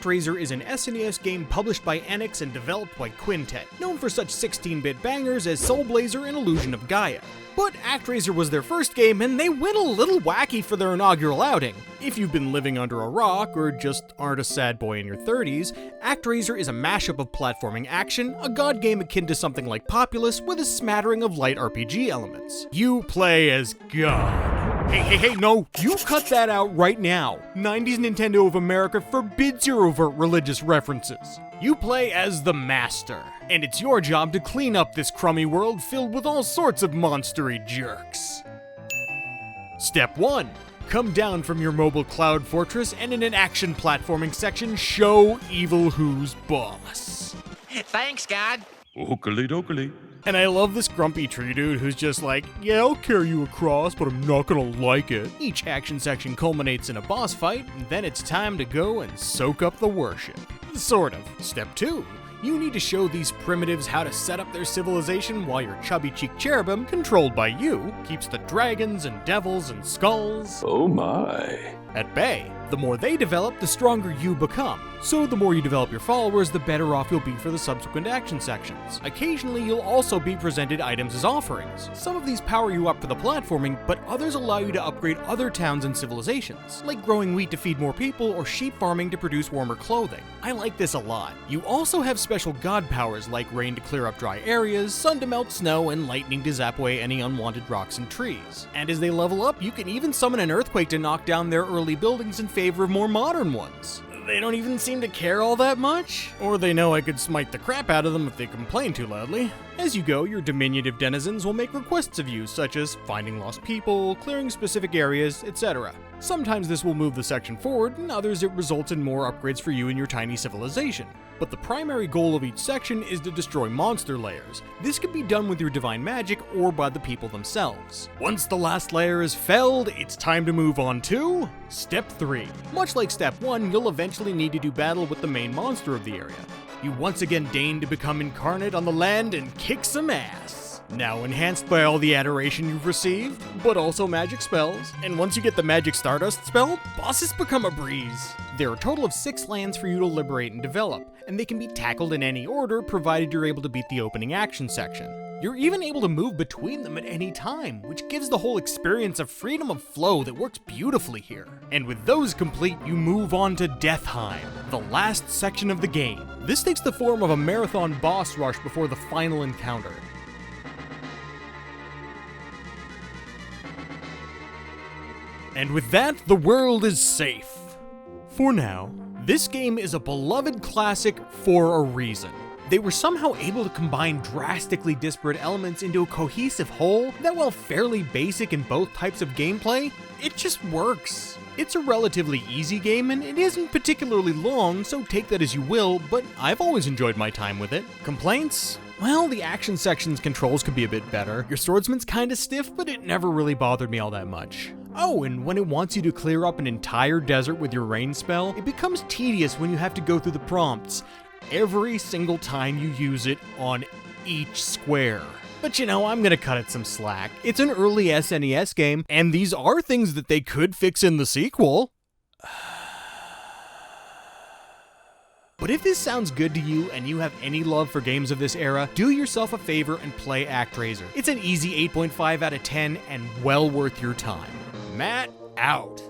Actraiser is an SNES game published by Enix and developed by Quintet, known for such 16-bit bangers as Soul Blazer and Illusion of Gaia. But Actraiser was their first game, and they went a little wacky for their inaugural outing. If you've been living under a rock, or just aren't a sad boy in your 30s, Actraiser is a mashup of platforming action, a god game akin to something like Populous, with a smattering of light RPG elements. You play as God. Hey, no, you cut that out right now. 90s Nintendo of America forbids your overt religious references. You play as the Master, and it's your job to clean up this crummy world filled with all sorts of monstery jerks. Step 1. Come down from your mobile cloud fortress and in an action platforming section, show evil who's boss. Thanks, God. Oakley dokley. And I love this grumpy tree dude who's just like, yeah, I'll carry you across, but I'm not gonna like it. Each action section culminates in a boss fight, and then it's time to go and soak up the worship. Sort of. Step 2. You need to show these primitives how to set up their civilization while your chubby-cheeked cherubim, controlled by you, keeps the dragons and devils and skulls Oh my. at bay. The more they develop, the stronger you become. So the more you develop your followers, the better off you'll be for the subsequent action sections. Occasionally, you'll also be presented items as offerings. Some of these power you up for the platforming, but others allow you to upgrade other towns and civilizations, like growing wheat to feed more people or sheep farming to produce warmer clothing. I like this a lot. You also have special god powers like rain to clear up dry areas, sun to melt snow, and lightning to zap away any unwanted rocks and trees. And as they level up, you can even summon an earthquake to knock down their early buildings in favor of more modern ones. They don't even seem to care all that much. Or they know I could smite the crap out of them if they complain too loudly. As you go, your diminutive denizens will make requests of you, such as finding lost people, clearing specific areas, etc. Sometimes this will move the section forward, and others it results in more upgrades for you and your tiny civilization. But the primary goal of each section is to destroy monster layers. This can be done with your divine magic or by the people themselves. Once the last layer is felled, it's time to move on to Step 3. Much like Step 1, you'll eventually need to do battle with the main monster of the area. You once again deign to become incarnate on the land and kick some ass. Now enhanced by all the adoration you've received, but also magic spells. And once you get the magic stardust spell, bosses become a breeze. There are a total of 6 lands for you to liberate and develop, and they can be tackled in any order provided you're able to beat the opening action section. You're even able to move between them at any time, which gives the whole experience a freedom of flow that works beautifully here. And with those complete, you move on to Deathheim, the last section of the game. This takes the form of a marathon boss rush before the final encounter. And with that, the world is safe. For now. This game is a beloved classic for a reason. They were somehow able to combine drastically disparate elements into a cohesive whole that, while fairly basic in both types of gameplay, it just works. It's a relatively easy game and it isn't particularly long, so take that as you will, but I've always enjoyed my time with it. Complaints? Well, the action section's controls could be a bit better. Your swordsman's kinda stiff, but it never really bothered me all that much. Oh, and when it wants you to clear up an entire desert with your rain spell, it becomes tedious when you have to go through the prompts every single time you use it on each square. But you know, I'm gonna cut it some slack. It's an early SNES game, and these are things that they could fix in the sequel. But if this sounds good to you and you have any love for games of this era, do yourself a favor and play Actraiser. It's an easy 8.5 out of 10 and well worth your time. Matt, out.